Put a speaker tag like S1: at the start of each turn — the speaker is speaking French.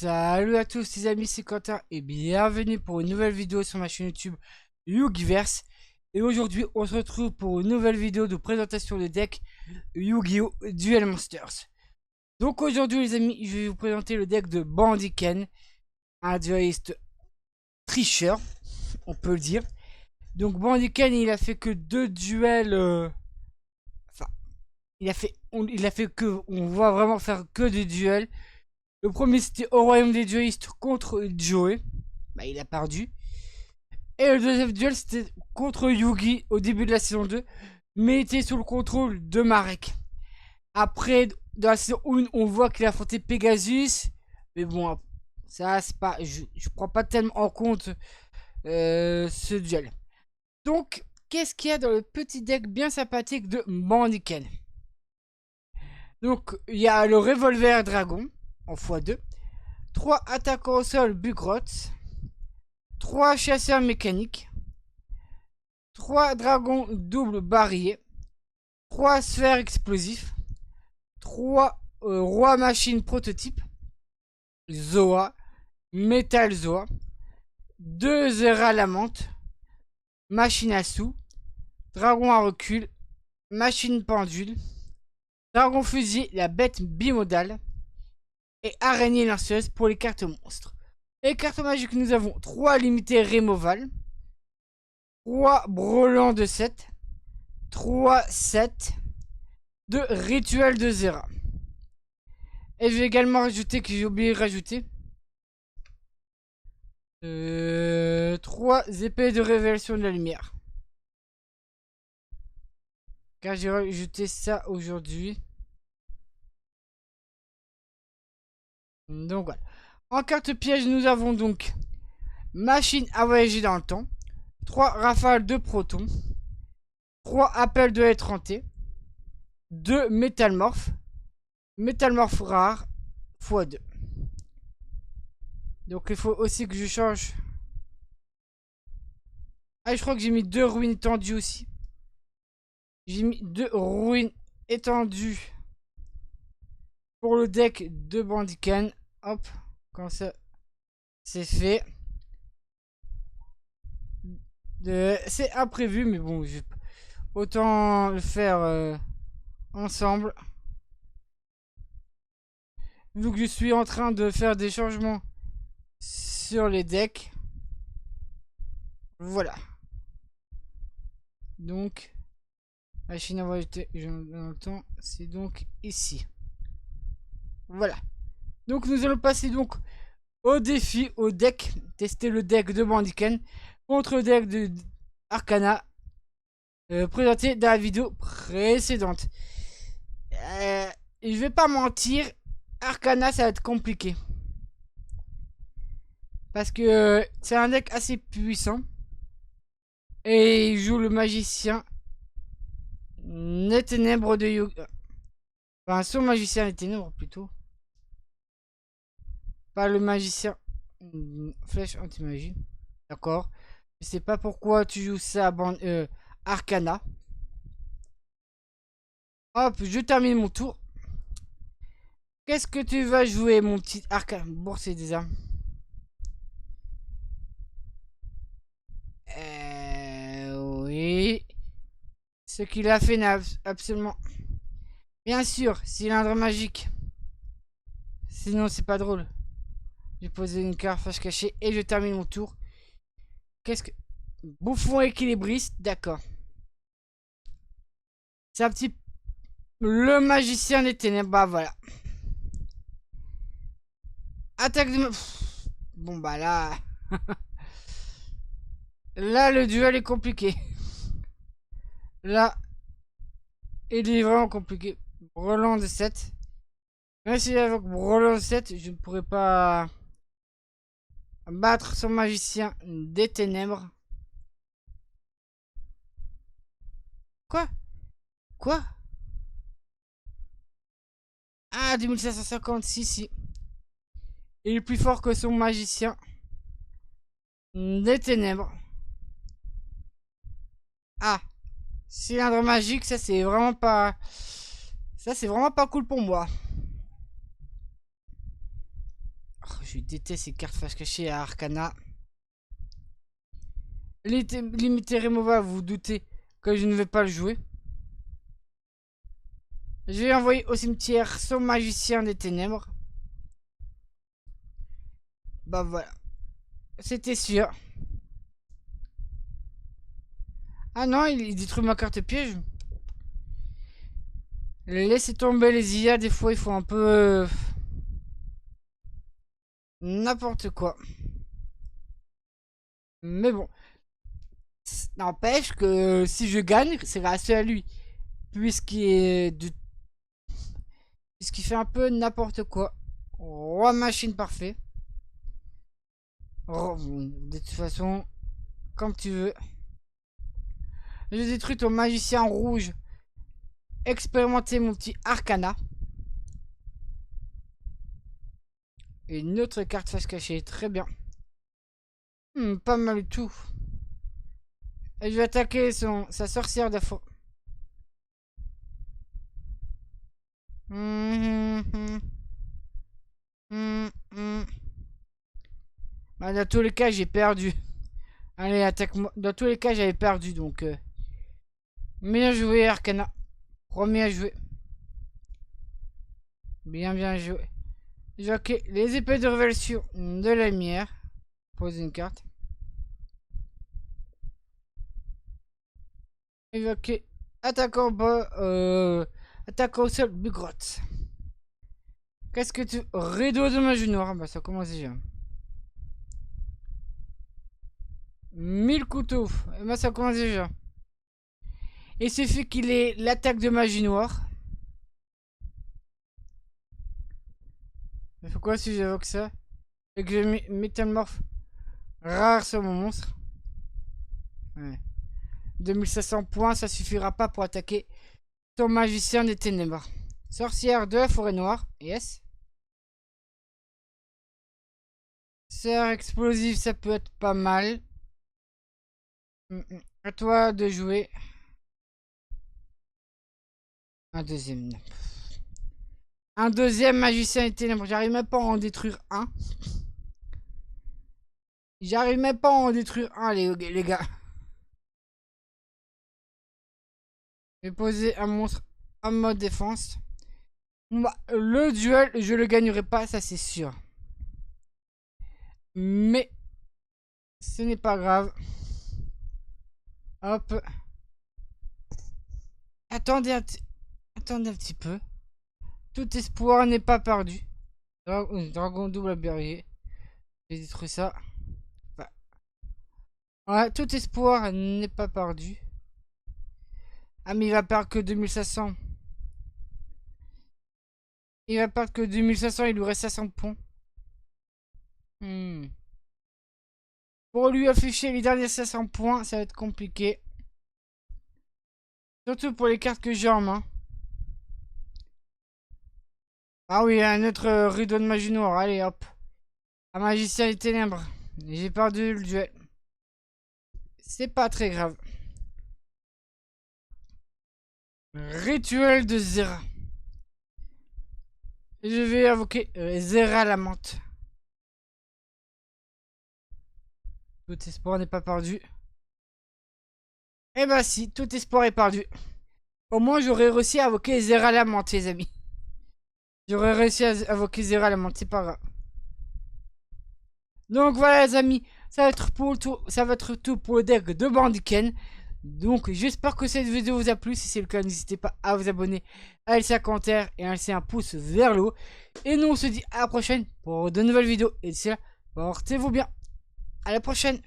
S1: Salut à tous les amis, c'est Quentin et bienvenue pour une nouvelle vidéo sur ma chaîne YouTube Yugiverse. Et aujourd'hui on se retrouve pour une nouvelle vidéo de présentation de deck Yu-Gi-Oh! Duel Monsters. Donc aujourd'hui les amis, je vais vous présenter le deck de Bandiken, un dueliste tricheur, on peut le dire. Donc Bandiken il a fait que deux duels, enfin il a fait que, on voit vraiment faire que des duels. Le premier c'était au royaume des duelistes contre Joey. Bah il a perdu. Et le deuxième duel c'était contre Yugi au début de la saison 2. Mais il était sous le contrôle de Marek. Après, dans la saison 1, on voit qu'il a affronté Pegasus. Mais bon, ça c'est pas. Je prends pas tellement en compte ce duel. Donc, qu'est-ce qu'il y a dans le petit deck bien sympathique de Bandiken? Donc, il y a le revolver dragon en x2. 3 attaquants au sol Bugroth, 3 chasseurs mécaniques, 3 dragons double barillet, 3 sphères explosifs, 3 rois machines prototypes, Zoa, Metal Zoa, 2 Zera Lamante, machine à sous, dragon à recul, machine pendule, dragon fusil, la bête bimodale, et araignée lanceuse pour les cartes monstres. Les cartes magiques, nous avons 3 limités Removal, 3 Brelan de 7, 3 7 de Rituel de Zera. Et je vais également rajouter, que j'ai oublié de rajouter, 3 épées de révélation de la lumière. Car j'ai rajouté ça aujourd'hui. Donc voilà. En carte piège, nous avons donc machine à voyager dans le temps, 3 rafales de protons, 3 appels de étranté, 2 métamorphes, métamorphes rares x2. Donc il faut aussi que je change. Ah, je crois que j'ai mis 2 ruines étendues aussi. J'ai mis 2 ruines étendues pour le deck de Bandiken. Hop, comme ça, c'est fait. C'est imprévu, mais bon, autant le faire ensemble. Vu que je suis en train de faire des changements sur les decks. Voilà. Donc, machine à voyager dans le temps, c'est donc ici. Voilà. Donc nous allons passer donc au défi, au deck. Tester le deck de Bandiken contre le deck de Arcana présenté dans la vidéo précédente. Je vais pas mentir, Arcana ça va être compliqué. Parce que c'est un deck assez puissant. Et il joue le magicien des ténèbres de Yugi. Enfin, son magicien des ténèbres plutôt. Pas le magicien. Flèche anti-magie. D'accord. Je sais pas pourquoi tu joues ça à Arcana. Hop, je termine mon tour. Qu'est-ce que tu vas jouer, mon petit Arcana? Bourser des armes. Oui. Ce qu'il a fait n'a absolument. Bien sûr, cylindre magique. Sinon, c'est pas drôle. J'ai posé une carte fâche cachée et je termine mon tour. Qu'est-ce que. Bouffon équilibriste, d'accord. C'est un petit. Le magicien des ténèbres, bah voilà. Attaque de. Bon, bah là. Là, le duel est compliqué. Là, il est vraiment compliqué. Brelan de 7. Même si avec Brelan de 7, je ne pourrais pas battre son magicien des ténèbres. Quoi? Quoi? Ah, 2550, si. Il est plus fort que son magicien des ténèbres. Ah, cylindre magique, ça c'est vraiment pas. Ça c'est vraiment pas cool pour moi. Oh, je déteste ces cartes face cachée à Arcana. Limité Remova, vous vous doutez que je ne vais pas le jouer. Je vais envoyer au cimetière son magicien des ténèbres. Bah voilà. C'était sûr. Ah non, il détruit ma carte piège. Laissez tomber les IA, des fois il faut un peu... n'importe quoi. Mais bon. N'empêche que si je gagne, c'est grâce à lui. Puisqu'il fait un peu n'importe quoi. Roi machine parfait. Oh, de toute façon, comme tu veux. Je détruis ton magicien rouge. Expérimenter mon petit Arcana. Et une autre carte face cachée. Très bien. Pas mal du tout. Et je vais attaquer sa sorcière d'affaires. Bah, dans tous les cas, j'ai perdu. Allez, attaque-moi. Dans tous les cas, j'avais perdu, donc... Bien joué, Arcana. Premier à jouer. Bien joué. J'occupe les épées de révélation de la lumière. Pose une carte. Évoquer. Attaquant bas. Attaquant au sol, Bugrotte. Qu'est-ce que tu. Rideau de magie noire. Bah, ça commence déjà. 1000 couteaux. Et bah, ça commence déjà. Il suffit qu'il ait l'attaque de magie noire. Mais pourquoi si j'évoque ça? Et que je métamorphe rare sur mon monstre. Ouais. 2500 points, ça suffira pas pour attaquer ton magicien des ténèbres. Sorcière de la forêt noire. Yes. Serre explosive, ça peut être pas mal. À toi de jouer. Un deuxième. Un deuxième magicien des ténèbres. J'arrive même pas à en détruire un. J'arrive même pas à en détruire un, les gars. Je vais poser un monstre en mode défense. Bah, le duel, je le gagnerai pas, ça c'est sûr. Mais ce n'est pas grave. Hop. Attendez un petit peu. Tout espoir n'est pas perdu. Dragon double berrier. J'ai détruit ça. Enfin, ouais, tout espoir n'est pas perdu. Ah, mais il va perdre que 2500. Il va perdre que 2500, il lui reste 500 points. Pour lui afficher les derniers 500 points, ça va être compliqué. Surtout pour les cartes que j'ai en main. Ah oui, un autre rideau de magie noire. Allez, hop. Un magicien des ténèbres. J'ai perdu le duel. C'est pas très grave. Rituel de Zera. Je vais invoquer Zera la menthe. Tout espoir n'est pas perdu. Eh bah si, tout espoir est perdu. Au moins j'aurais réussi à invoquer Zera la menthe, les amis. J'aurais réussi à invoquer Zera la menthe, c'est pas grave. Donc voilà les amis, ça va être tout pour le deck de Bandiken. Donc j'espère que cette vidéo vous a plu. Si c'est le cas, n'hésitez pas à vous abonner, à laisser un commentaire et à laisser un pouce vers le haut. Et nous on se dit à la prochaine pour de nouvelles vidéos. Et d'ici là, portez-vous bien. À la prochaine.